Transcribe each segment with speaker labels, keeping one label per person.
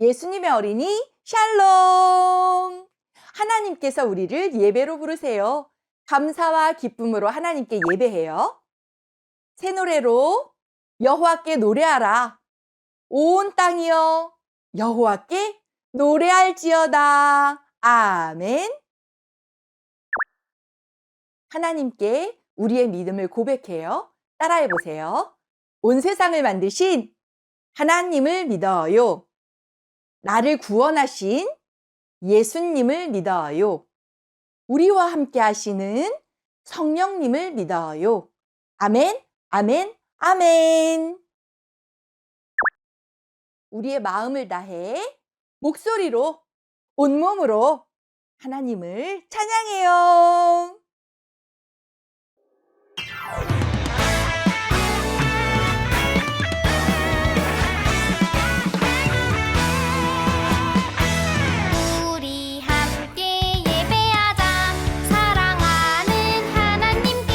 Speaker 1: 예수님의 어린이 샬롬! 하나님께서 우리를 예배로 부르세요. 감사와 기쁨으로 하나님께 예배해요. 새 노래로 여호와께 노래하라. 온 땅이여 여호와께 노래할지어다. 아멘. 하나님께 우리의 믿음을 고백해요. 따라해 보세요. 온 세상을 만드신 하나님을 믿어요. 나를 구원하신 예수님을 믿어요. 우리와 함께 하시는 성령님을 믿어요. 아멘, 아멘, 아멘. 우리의 마음을 다해 목소리로, 온몸으로 하나님을 찬양해요.
Speaker 2: 우리 함께 예배하자. 사랑하는 하나님께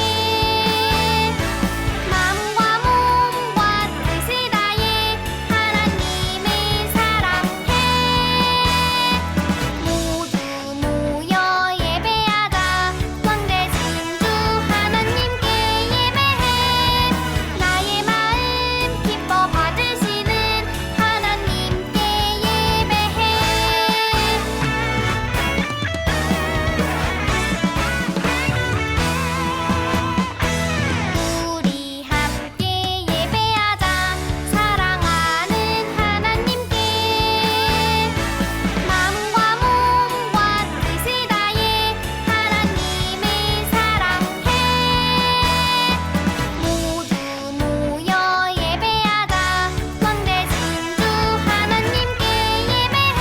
Speaker 2: 마음과 몸과 뜻을 다해 하나님을 사랑해. 모두 모여 예배하자. 왕대신 주 하나님께 예배해. 나의 마음 기뻐 받으시는 하나님께 예배해. 우리 함께 예배하자. 사랑하는 하나님께 마음과 몸과 뜻을 다해 하나님을 사랑해. 모두 모여 예배하자. 왕대신 주 하나님께 예배해.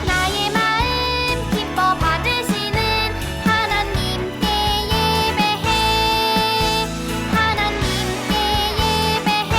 Speaker 2: 나의 마음 기뻐 받으시는 하나님께 예배해. 하나님께 예배해.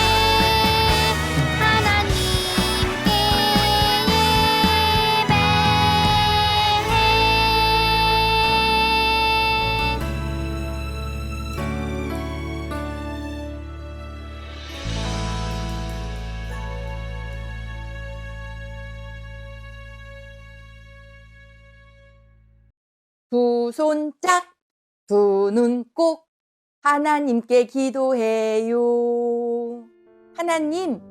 Speaker 1: 두 손 짝, 두 눈 꼭 하나님께 기도해요. 하나님,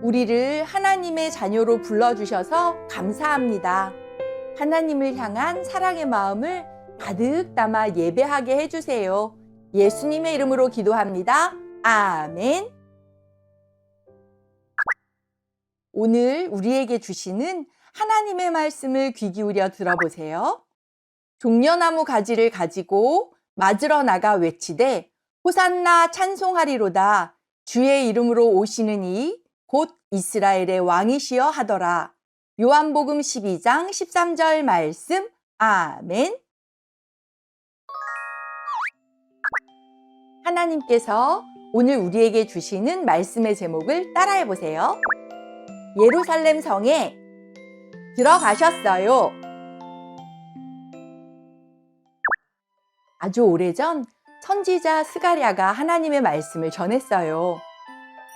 Speaker 1: 우리를 하나님의 자녀로 불러주셔서 감사합니다. 하나님을 향한 사랑의 마음을 가득 담아 예배하게 해주세요. 예수님의 이름으로 기도합니다. 아멘. 오늘 우리에게 주시는 하나님의 말씀을 귀 기울여 들어보세요. 종려나무 가지를 가지고 맞으러 나가 외치되 호산나 찬송하리로다. 주의 이름으로 오시는 이 곧 이스라엘의 왕이시여 하더라. 요한복음 12장 13절 말씀. 아멘. 하나님께서 오늘 우리에게 주시는 말씀의 제목을 따라해 보세요. 예루살렘 성에 들어가셨어요. 아주 오래전 선지자 스가랴가 하나님의 말씀을 전했어요.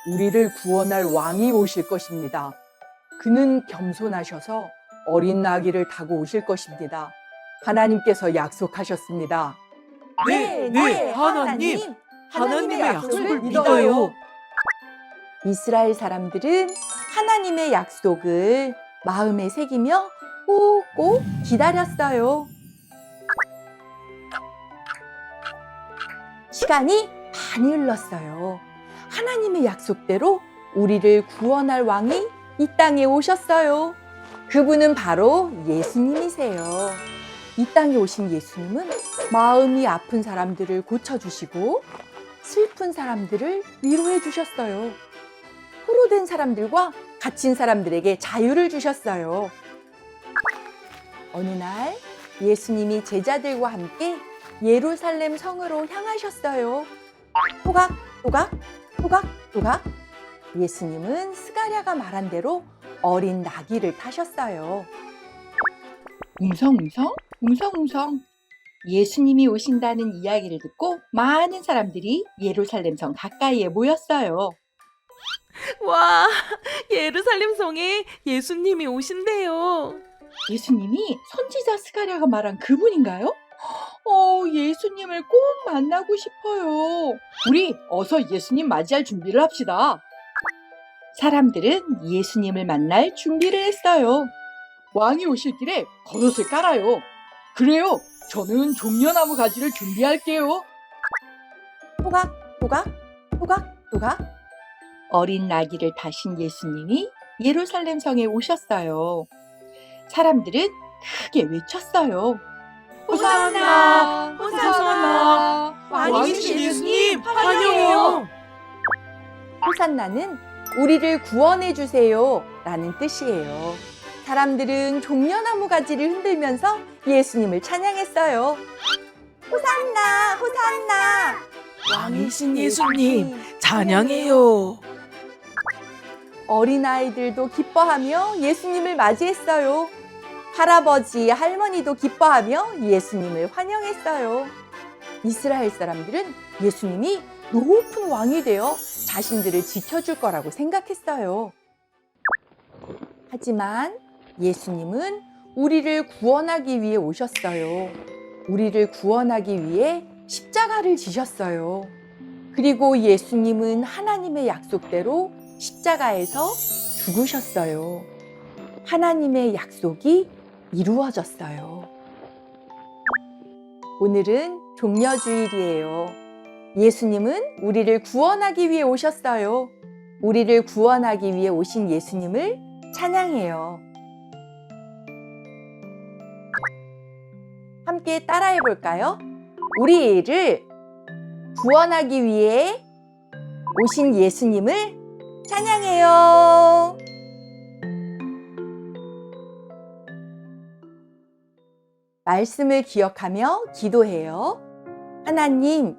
Speaker 1: 우리를 구원할 왕이 오실 것입니다. 그는 겸손하셔서 어린 나귀를 타고 오실 것입니다. 하나님께서 약속하셨습니다.
Speaker 3: 네, 하나님. 하나님의 약속을 믿어요.
Speaker 1: 이스라엘 사람들은 하나님의 약속을 마음에 새기며 꼭꼭 기다렸어요. 시간이 많이 흘렀어요. 하나님의 약속대로 우리를 구원할 왕이 이 땅에 오셨어요. 그분은 바로 예수님이세요. 이 땅에 오신 예수님은 마음이 아픈 사람들을 고쳐주시고 슬픈 사람들을 위로해 주셨어요. 포로된 사람들과 갇힌 사람들에게 자유를 주셨어요. 어느 날 예수님이 제자들과 함께 예루살렘 성으로 향하셨어요. 토각토각 토각토각. 예수님은 스가랴가 말한 대로 어린 나귀를 타셨어요. 웅성웅성 웅성웅성. 예수님이 오신다는 이야기를 듣고 많은 사람들이 예루살렘 성 가까이에 모였어요.
Speaker 3: 와, 예루살렘 성에 예수님이 오신대요.
Speaker 1: 예수님이 선지자 스가랴가 말한 그분인가요? 예수님을 꼭 만나고 싶어요. 우리 어서 예수님 맞이할 준비를 합시다. 사람들은 예수님을 만날 준비를 했어요. 왕이 오실 길에 겉옷을 깔아요. 그래요. 저는 종려나무 가지를 준비할게요. 토각, 토각, 토각, 토각. 어린 나귀를 타신 예수님이 예루살렘 성에 오셨어요. 사람들은 크게 외쳤어요.
Speaker 3: 호산나, 호산나, 왕이신 예수님 환영해요.
Speaker 1: 호산나는 우리를 구원해 주세요 라는 뜻이에요. 사람들은 종려나무 가지를 흔들면서 예수님을 찬양했어요. 호산나, 호산나.
Speaker 3: 왕이신 예수님 찬양해요.
Speaker 1: 어린아이들도 기뻐하며 예수님을 맞이했어요. 할아버지, 할머니도 기뻐하며 예수님을 환영했어요. 이스라엘 사람들은 예수님이 높은 왕이 되어 자신들을 지켜줄 거라고 생각했어요. 하지만 예수님은 우리를 구원하기 위해 오셨어요. 우리를 구원하기 위해 십자가를 지셨어요. 그리고 예수님은 하나님의 약속대로 십자가에서 죽으셨어요. 하나님의 약속이 이루어졌어요. 오늘은 종려주일이에요. 예수님은 우리를 구원하기 위해 오셨어요. 우리를 구원하기 위해 오신 예수님을 찬양해요. 함께 따라해 볼까요? 우리를 구원하기 위해 오신 예수님을 찬양해요. 말씀을 기억하며 기도해요. 하나님,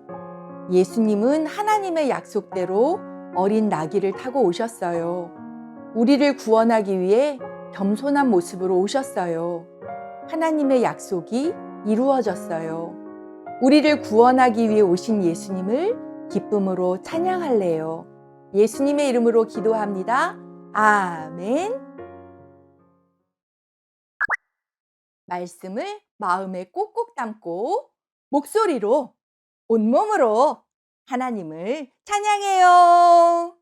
Speaker 1: 예수님은 하나님의 약속대로 어린 나귀를 타고 오셨어요. 우리를 구원하기 위해 겸손한 모습으로 오셨어요. 하나님의 약속이 이루어졌어요. 우리를 구원하기 위해 오신 예수님을 기쁨으로 찬양할래요. 예수님의 이름으로 기도합니다. 아멘. 말씀을 마음에 꼭꼭 담고 목소리로 온몸으로 하나님을 찬양해요.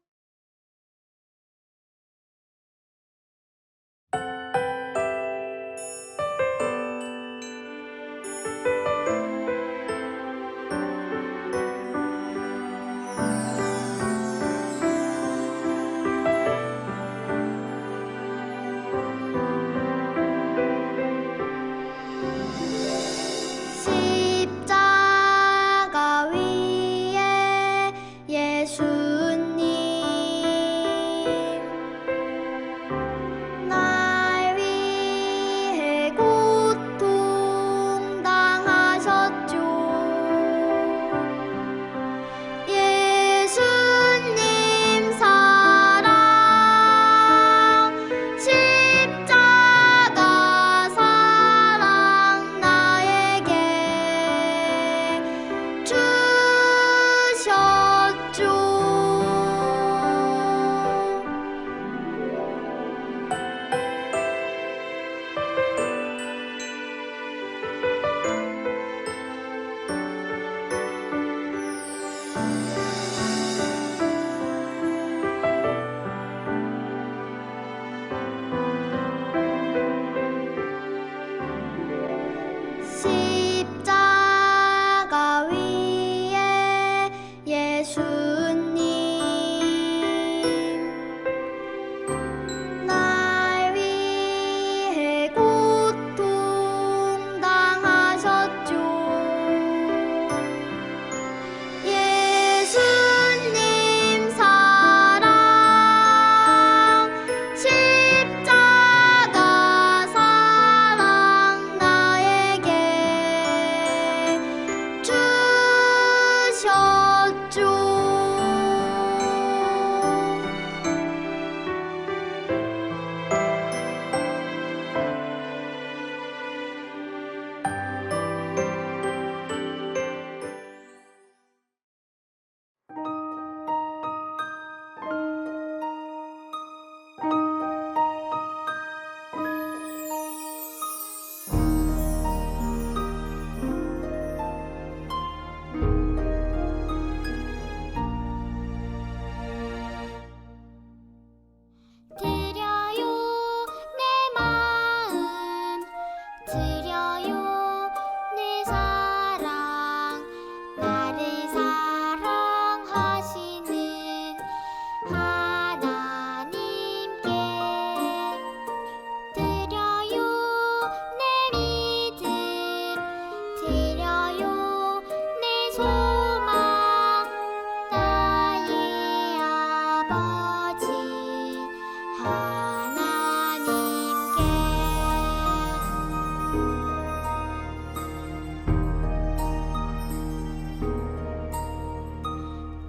Speaker 2: 십자가 위에 예수님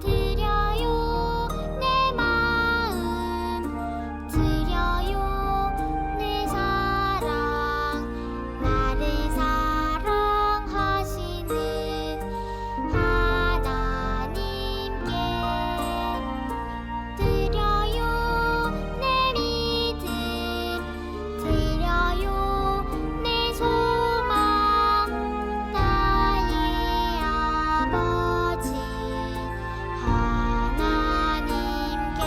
Speaker 2: 드려요 내 마음 드려요 내 사랑 나를 사랑하시는 하나님께 드려요 내 믿음 드려요 내 소망 나의 아버지 하나님께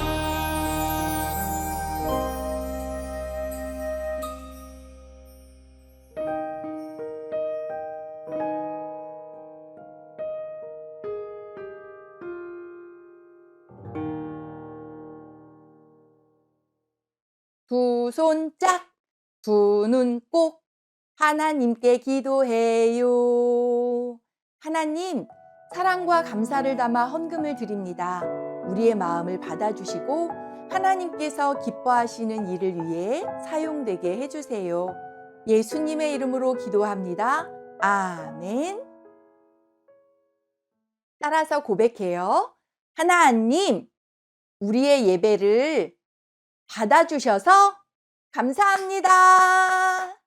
Speaker 1: 두 손 짝, 두 눈 꼭 하나님께 기도해요. 하나님, 사랑과 감사를 담아 헌금을 드립니다. 우리의 마음을 받아주시고 하나님께서 기뻐하시는 일을 위해 사용되게 해주세요. 예수님의 이름으로 기도합니다. 아멘. 따라서 고백해요. 하나님, 우리의 예배를 받아주셔서 감사합니다.